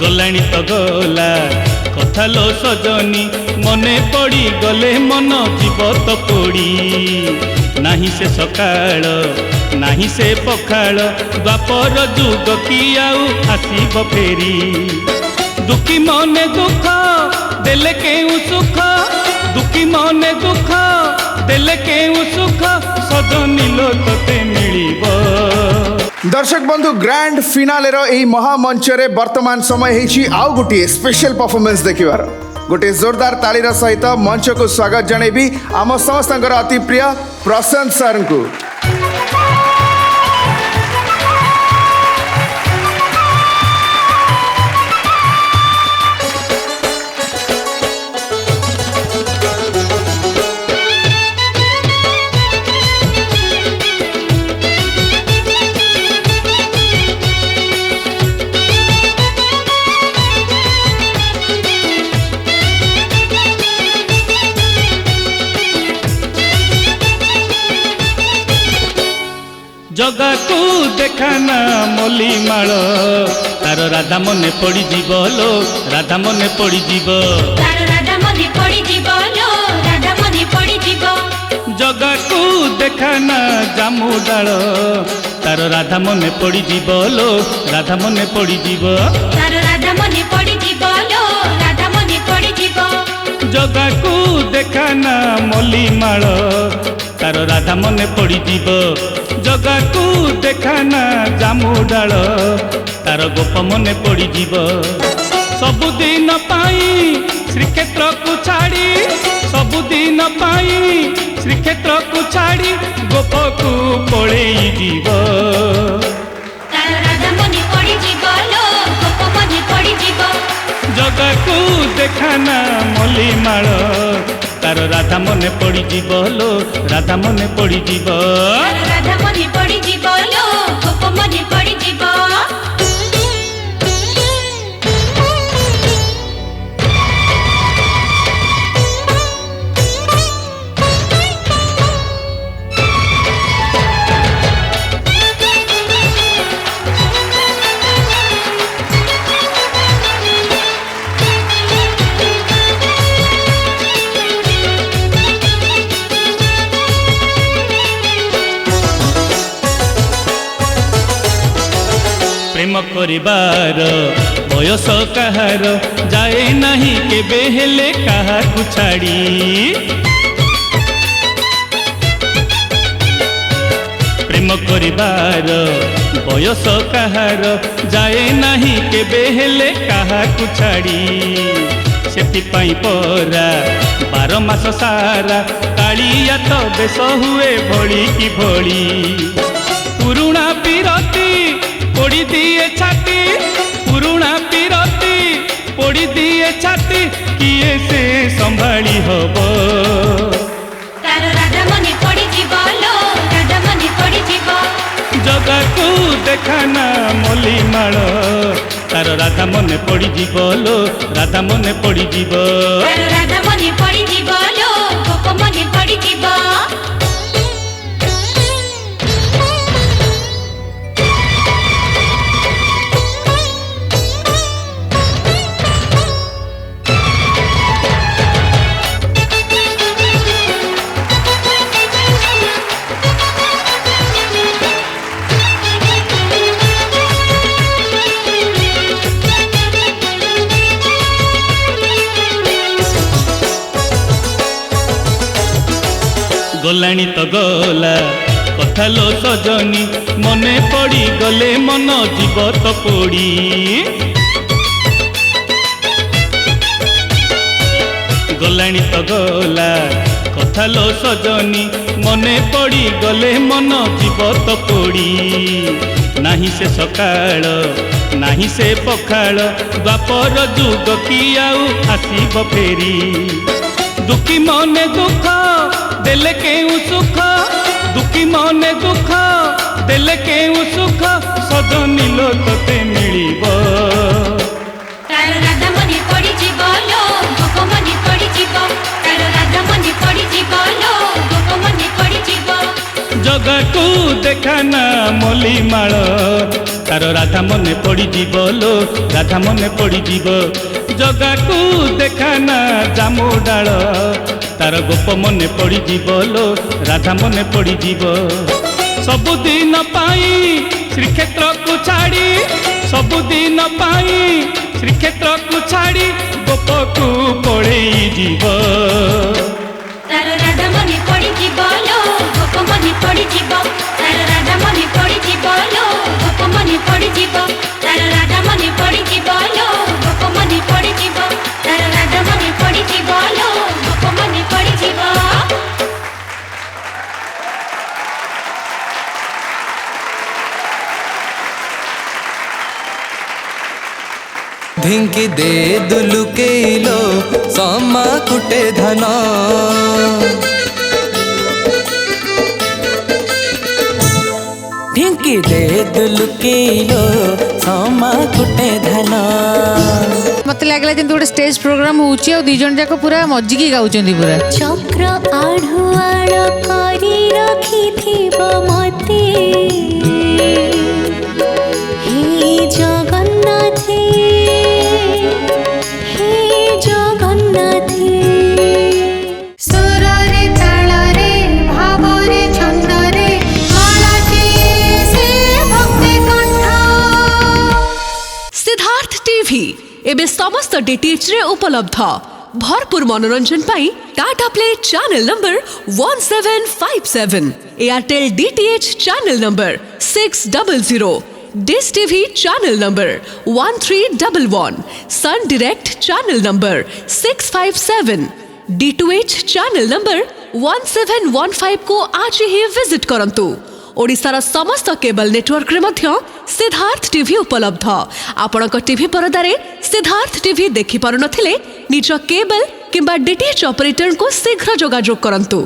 गलाणी तो गला कथा लो सजनी मने पड़ी गले मन जीव तो पोड़ी नाही से सकाळ नाही से पखाळ द्वापर जुग कि आउ आसीब फेरी दुखी मने दुख देले केउ सुख दुखी मने दुख देले केउ सुख सजनी लो तते मिलिबो। दर्शक बंधु ग्रैंड फिनाले यही महामंच रे वर्तमान समय होती आउ गोटे स्पेशल परफॉर्मेंस देखिबार गोटे जोरदार तालीर सहित मंच को स्वागत जनइबी आम समस्त अति प्रिय प्रशांत सर को। जगा को देखाना मोली माल तार राधा मने पड़ी जीवलो राधा मने पड़ी जीव जगा को देखाना जामु डाल तार राधा मने पड़ी जीवलो राधा मने पड़ी जीव जगा को देखाना मोली माल तार राधा मने पड़ी जीव जगा को देखाना जामु डाल तार गोप मने पड़ी जीव सबुदिन पाई श्रीक्षेत्र को छाड़ी सबुदिन पाई श्रीक्षेत्र को छाड़ी गोप को पड़े जीव जगा को देखाना मोली माल तार राधा मने पड़ी जीव लो राधा मने पड़ी जीव प्रेम करिबार बयस कहार जाए नहीं केबे हेले काहाकु छाड़ी प्रेम करिबार बयस कहार जाए नहीं केबे हेले काहाकु छाड़ी सेतिपाई परा 12 मास सारा कालिया तो बेस हुए भोली की भोली पुरुणा पीरती पोड़ी दिए छाती पुरुणा पीरती पोड़ी दिए छाती किए से संभाली हबो जगा को देखाना मोली माल तार राधा मने पड़ी जीव लो राधा मने पड़ी जीव गलाणी तो गला कथा लो सजनी मने पड़ी गले मन जीव तो पोड़ी गलाणी तो गला कथा लो सजनी मने पड़ी गले मन जीव तो पोड़ी नाही से सकाळ नाही से पखाळ द्वापर जुग कि आउ आसीब फेरी दुखी मने दुख देले केउ सुख दुखी मने दुख देले केउ सुख सजनी लो तते मिलिबो जगा को देखाना मोली माल तार राधा मने पड़ीजीव लो राधा मने पड़ीजीव जगाकू देखाना जामु डाल तार गोप मने पड़ीजीव लो राधा मने पड़ीजीव सबुदिन पाई श्रीक्षेत्र को छाड़ी सबुदिन पाई श्रीक्षेत्र को छाड़ी गोप को पड़ेई जीव तार राधा मने पड़ीजीव लो गोप मने पड़ीजीव तार राधा मने पड़ीजीव लो गोप मने पड़ीजीव तार राधा मने पड़ीजीव लो गोप मने पड़ीजीव तार राधा मने पड़ीजीव लो गोप मने पड़ीजीव धिंकी दे दुलुकेलो समा कुटे धन ढिंकी दे दुलुकेलो समा कुटे धन मत लगला जंतु गोटे स्टेज प्रोग्राम होउची आ दी जन जाको पूरा मज्जिकी गाउचंदी पूरा चक्र आढ़ुआड़ करी रखिथिब मते हे जगन्नाथे हे जगन्नाथे सुररे तालरे भावरे छंदरे मालाके से भक्ति कंठ सिद्धार्थ टीवी एबे समस्त डीटीएच रे उपलब्ध भरपूर मनोरंजन पाई Tata Play channel number 1757 Airtel DTH channel number 600 Dish TV channel number 1311 Sun Direct channel number 657 D2H channel number 1715 को आज ही विजिट करंतु ओडिशार समस्त केबल नेटवर्क रे मध्य सिद्धार्थ टीवी उपलब्ध आपणक टीवी परदारे सिद्धार्थ टीवी देखि पारु नथिले निज केबल किंबा डीटीएच ऑपरेटर को शीघ्र जोगाजोग करंतु।